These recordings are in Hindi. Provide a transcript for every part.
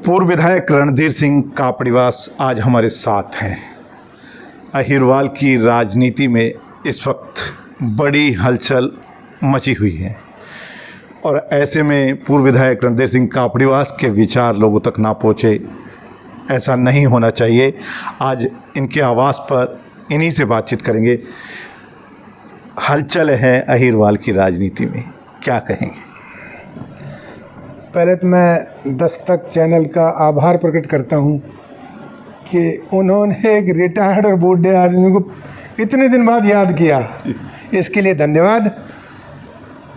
पूर्व विधायक रणधीर सिंह कापड़ीवास आज हमारे साथ हैं। अहिरवाल की राजनीति में इस वक्त बड़ी हलचल मची हुई है और ऐसे में पूर्व विधायक रणधीर सिंह कापड़ीवास के विचार लोगों तक ना पहुँचे, ऐसा नहीं होना चाहिए। आज इनके आवास पर इन्हीं से बातचीत करेंगे। हलचल है अहिरवाल की राजनीति में, क्या कहेंगे? पहले तो मैं दस्तक चैनल का आभार प्रकट करता हूं कि उन्होंने एक रिटायर्ड और बूढ़े आदमी को इतने दिन बाद याद किया, इसके लिए धन्यवाद।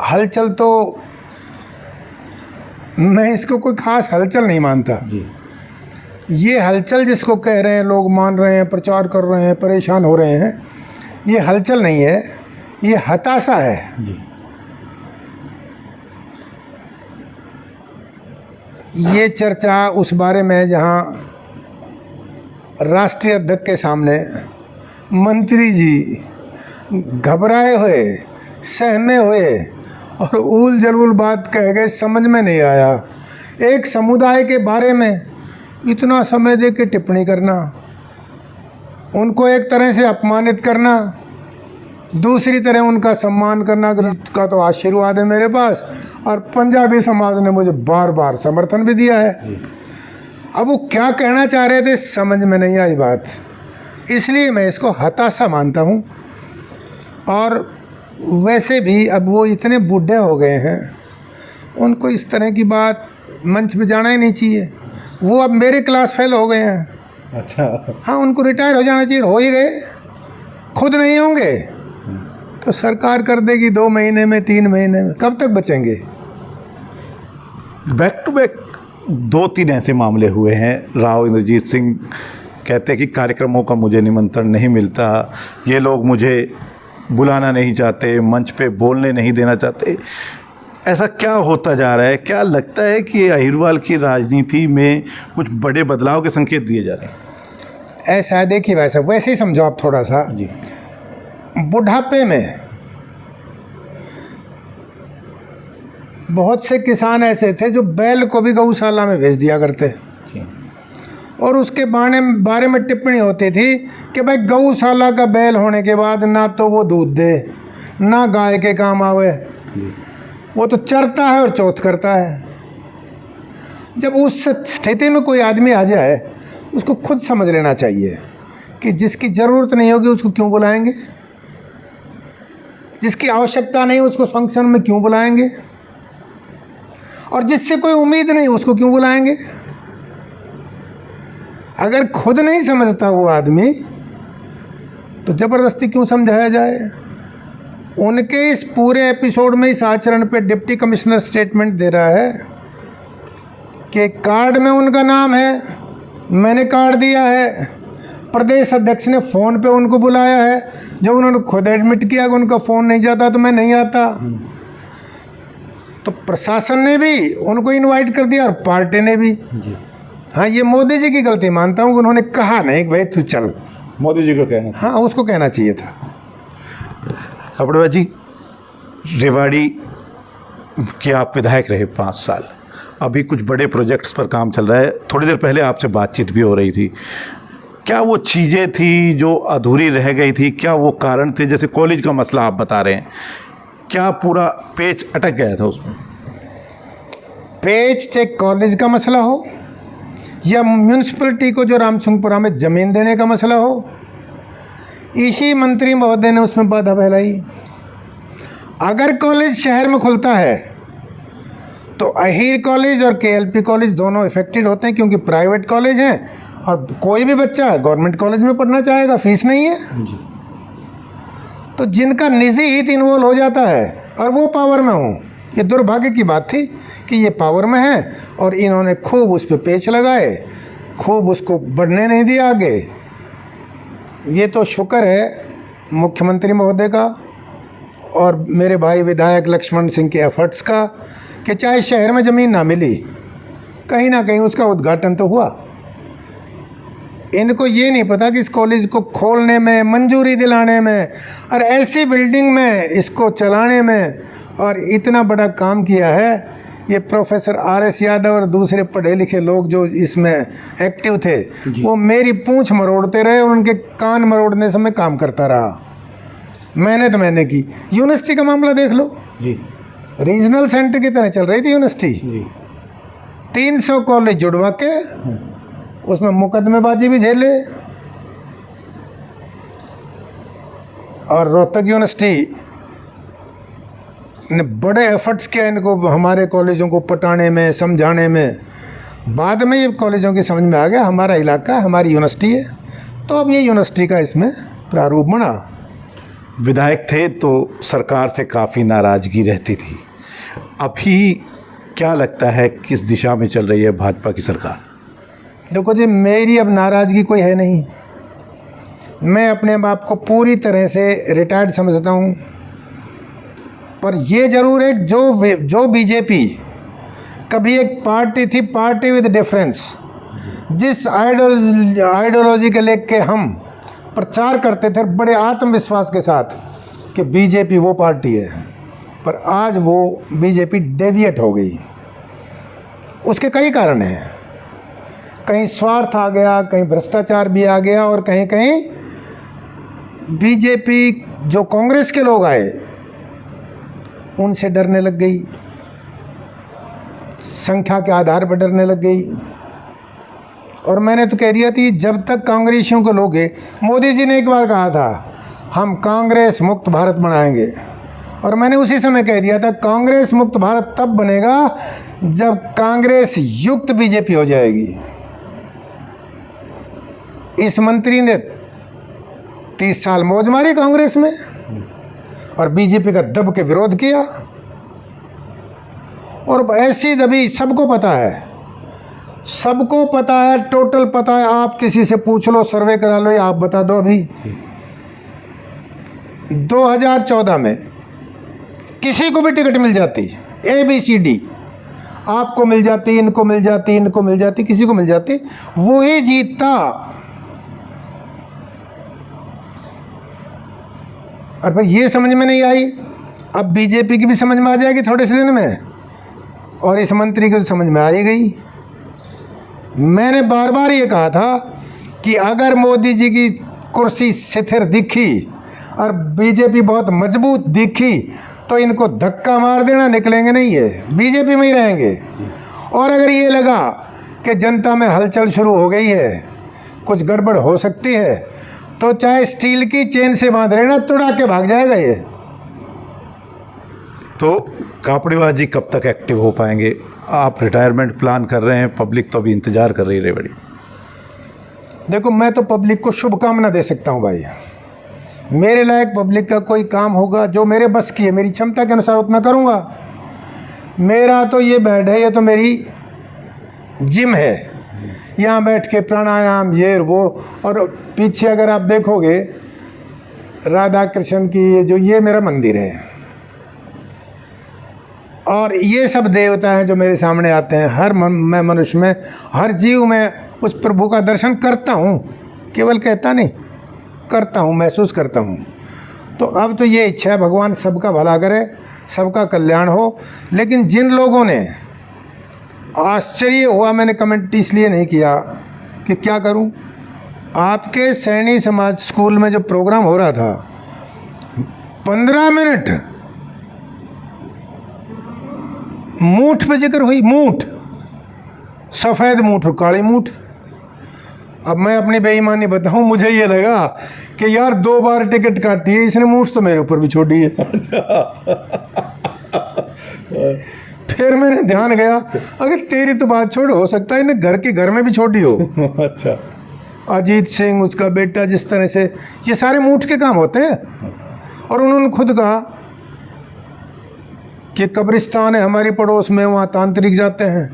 हलचल तो मैं इसको कोई ख़ास हलचल नहीं मानता जी। ये हलचल जिसको कह रहे हैं लोग मान रहे हैं, प्रचार कर रहे हैं, परेशान हो रहे हैं, ये हलचल नहीं है, ये हताशा है जी। ये चर्चा उस बारे में जहाँ राष्ट्रीय अध्यक्ष के सामने मंत्री जी घबराए हुए, सहमे हुए और उल जलूल बात कह गए, समझ में नहीं आया। एक समुदाय के बारे में इतना समय दे के टिप्पणी करना, उनको एक तरह से अपमानित करना, दूसरी तरह उनका सम्मान करना का तो आशीर्वाद है मेरे पास, और पंजाबी समाज ने मुझे बार बार समर्थन भी दिया है। अब वो क्या कहना चाह रहे थे समझ में नहीं आई बात, इसलिए मैं इसको हताशा मानता हूँ। और वैसे भी अब वो इतने बूढ़े हो गए हैं, उनको इस तरह की बात मंच पे जाना ही नहीं चाहिए। वो अब मेरे क्लास फेल हो गए हैं। अच्छा, हाँ, उनको रिटायर हो जाना चाहिए, हो ही गए, खुद नहीं होंगे तो सरकार कर देगी 2 महीने में, 3 महीने में, कब तक बचेंगे? बैक टू बैक 2-3 ऐसे मामले हुए हैं। राव इंद्रजीत सिंह कहते हैं कि कार्यक्रमों का मुझे निमंत्रण नहीं मिलता, ये लोग मुझे बुलाना नहीं चाहते, मंच पे बोलने नहीं देना चाहते। ऐसा क्या होता जा रहा है? क्या लगता है कि अहिरवाल की राजनीति में कुछ बड़े बदलाव के संकेत दिए जा रहे हैं? ऐसा है, देखिए वैसे ही समझो आप थोड़ा सा जी। बुढ़ापे में बहुत से किसान ऐसे थे जो बैल को भी गौशाला में भेज दिया करते, और उसके बारे में टिप्पणी होती थी कि भाई गौशाला का बैल होने के बाद ना तो वो दूध दे, ना गाय के काम आवे, वो तो चरता है और चौथ करता है। जब उस स्थिति में कोई आदमी आ जाए, उसको खुद समझ लेना चाहिए कि जिसकी ज़रूरत नहीं होगी उसको क्यों बुलाएंगे, जिसकी आवश्यकता नहीं उसको फंक्शन में क्यों बुलाएंगे, और जिससे कोई उम्मीद नहीं उसको क्यों बुलाएंगे। अगर खुद नहीं समझता वो आदमी तो ज़बरदस्ती क्यों समझाया जाए। उनके इस पूरे एपिसोड में इस आचरण पे डिप्टी कमिश्नर स्टेटमेंट दे रहा है कि कार्ड में उनका नाम है, मैंने कार्ड दिया है, प्रदेश अध्यक्ष ने फ़ोन पे उनको बुलाया है, जब उन्होंने खुद एडमिट किया कि उनका फ़ोन नहीं जाता तो मैं नहीं आता, तो प्रशासन ने भी उनको इनवाइट कर दिया और पार्टी ने भी जी। हाँ, ये मोदी जी की गलती मानता हूँ कि उन्होंने कहा नहीं कि भाई तू चल। मोदी जी को कहना, हाँ, उसको कहना चाहिए था। कापड़ीवास जी, रेवाड़ी के आप विधायक रहे 5 साल, अभी कुछ बड़े प्रोजेक्ट्स पर काम चल रहा है। थोड़ी देर पहले आपसे बातचीत भी हो रही थी, क्या वो चीज़ें थी जो अधूरी रह गई थी? क्या वो कारण थे? जैसे कॉलेज का मसला आप बता रहे हैं, क्या पूरा पेच अटक गया था उसमें? पेच चाहे कॉलेज का मसला हो या म्यूनिसिपलिटी को जो रामसिंहपुरा में ज़मीन देने का मसला हो, इसी मंत्री महोदय ने उसमें बाधा फैलाई। अगर कॉलेज शहर में खुलता है तो अहीर कॉलेज और केएलपी कॉलेज दोनों इफेक्टेड होते हैं, क्योंकि प्राइवेट कॉलेज हैं और कोई भी बच्चा गवर्नमेंट कॉलेज में पढ़ना चाहेगा, फीस नहीं है जी। तो जिनका निजी हित इन्वॉल्व हो जाता है और वो पावर में हो, ये दुर्भाग्य की बात थी कि ये पावर में है और इन्होंने खूब उस पर पेच लगाए, खूब उसको बढ़ने नहीं दिया आगे। ये तो शुक्र है मुख्यमंत्री महोदय का और मेरे भाई विधायक लक्ष्मण सिंह के एफर्ट्स का कि चाहे शहर में ज़मीन ना मिली, कहीं ना कहीं उसका उद्घाटन तो हुआ। इनको ये नहीं पता कि इस कॉलेज को खोलने में, मंजूरी दिलाने में और ऐसी बिल्डिंग में इसको चलाने में और इतना बड़ा काम किया है ये प्रोफेसर RS यादव और दूसरे पढ़े लिखे लोग जो इसमें एक्टिव थे, वो मेरी पूंछ मरोड़ते रहे और उनके कान मरोड़ने से मैं काम करता रहा। मैंने की। यूनिवर्सिटी का मामला देख लो जी। रीजनल सेंटर की तरह चल रही थी यूनिवर्सिटी। जी। 300 कॉलेज जुड़वा के उसमें मुकदमेबाजी भी झेले। और रोहतक यूनिवर्सिटी ने बड़े एफर्ट्स किया इनको, हमारे कॉलेजों को पटाने में, समझाने में। बाद में ये कॉलेजों की समझ में आ गया हमारा इलाका हमारी यूनिवर्सिटी है, तो अब ये यूनिवर्सिटी का इसमें प्रारूप बना। विधायक थे तो सरकार से काफ़ी नाराज़गी रहती थी, अभी क्या लगता है किस दिशा में चल रही है भाजपा की सरकार? देखो जी, मेरी अब नाराज़गी कोई है नहीं। मैं अपने आप को पूरी तरह से रिटायर्ड समझता हूँ। पर ये ज़रूर है जो बीजेपी कभी एक पार्टी थी, पार्टी विद डिफरेंस, जिस आइडियोलॉजी के लेके हम प्रचार करते थे बड़े आत्मविश्वास के साथ कि बीजेपी वो पार्टी है, पर आज वो बीजेपी डेविएट हो गई। उसके कई कारण हैं। कहीं स्वार्थ आ गया, कहीं भ्रष्टाचार भी आ गया, और कहीं कहीं बीजेपी जो कांग्रेस के लोग आए उनसे डरने लग गई, संख्या के आधार पर डरने लग गई। और मैंने तो कह दिया थी जब तक कांग्रेसियों को लोगे, मोदी जी ने एक बार कहा था हम कांग्रेस मुक्त भारत बनाएंगे, और मैंने उसी समय कह दिया था कांग्रेस मुक्त भारत तब बनेगा जब कांग्रेस युक्त बीजेपी हो जाएगी। इस मंत्री ने 30 साल मौज मारी कांग्रेस में और बीजेपी का दब के विरोध किया, और ऐसी दबी सबको पता है, सबको पता है, टोटल पता है। आप किसी से पूछ लो, सर्वे करा लो, या आप बता दो। अभी 2014 में किसी को भी टिकट मिल जाती, ABCD आपको मिल जाती, इनको मिल जाती, इनको मिल जाती, किसी को मिल जाती, वो ही जीतता। और फिर ये समझ में नहीं आई, अब बीजेपी की भी समझ में आ जाएगी थोड़े से दिन में, और इस मंत्री की समझ में आ ही गई। मैंने बार बार ये कहा था कि अगर मोदी जी की कुर्सी स्थिर दिखी और बीजेपी बहुत मजबूत दिखी तो इनको धक्का मार देना, निकलेंगे नहीं, ये बीजेपी में ही रहेंगे। और अगर ये लगा कि जनता में हलचल शुरू हो गई है, कुछ गड़बड़ हो सकती है, तो चाहे स्टील की चेन से बांध लेना, तुड़ा के भाग जाएगा ये। तो कापड़ीवास जी कब तक एक्टिव हो पाएंगे? आप रिटायरमेंट प्लान कर रहे हैं, पब्लिक तो अभी इंतजार कर रही है बड़ी। देखो, मैं तो पब्लिक को शुभकामना दे सकता हूँ भाई। मेरे लायक पब्लिक का कोई काम होगा जो मेरे बस की है, मेरी क्षमता के अनुसार उतना करूँगा। मेरा तो ये बेड है, ये तो मेरी जिम है, यहाँ बैठ के प्राणायाम ये वो। और पीछे अगर आप देखोगे राधा कृष्ण की ये मेरा मंदिर है, और ये सब देवता हैं जो मेरे सामने आते हैं। मैं मनुष्य में, हर जीव में उस प्रभु का दर्शन करता हूँ, केवल कहता नहीं, करता हूँ, महसूस करता हूँ। तो अब तो ये इच्छा है भगवान सबका भला करे, सबका कल्याण हो। लेकिन जिन लोगों ने, आश्चर्य हुआ, मैंने कमेंट इसलिए नहीं किया कि क्या करूं, आपके सैनी समाज स्कूल में जो प्रोग्राम हो रहा था, 15 मिनट मूठ पे जिक्र हुई, मूठ, सफ़ेद मूठ और काली मूठ। अब मैं अपनी बेईमानी बताऊं, मुझे ये लगा कि यार 2 बार टिकट काटी है इसने, मूठ तो मेरे ऊपर भी छोड़ी है। फिर मैंने ध्यान गया, अगर तेरी तो बात छोड़, हो सकता है इन्हें घर में भी छोड़ी हो। अच्छा। अजीत सिंह, उसका बेटा, जिस तरह से ये सारे मूठ के काम होते हैं। और उन्होंने खुद कहा कि कब्रिस्तान है हमारी पड़ोस में, वहाँ तांत्रिक जाते हैं।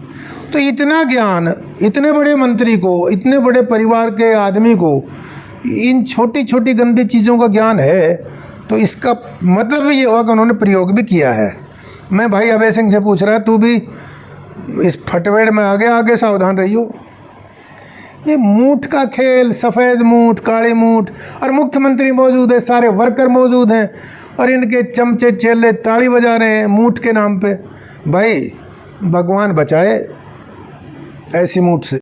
तो इतना ज्ञान इतने बड़े मंत्री को, इतने बड़े परिवार के आदमी को इन छोटी छोटी गंदी चीज़ों का ज्ञान है, तो इसका मतलब ये हुआ कि उन्होंने प्रयोग भी किया है। मैं भाई अभय सिंह से पूछ रहा, तू भी इस फटवेड़ में आगे सावधान रहियो। ये मूठ का खेल, सफ़ेद मूठ, काली मूठ, और मुख्यमंत्री मौजूद है, सारे वर्कर मौजूद हैं, और इनके चमचे चेले ताली बजा रहे हैं मूठ के नाम पे। भाई भगवान बचाए ऐसी मूड से।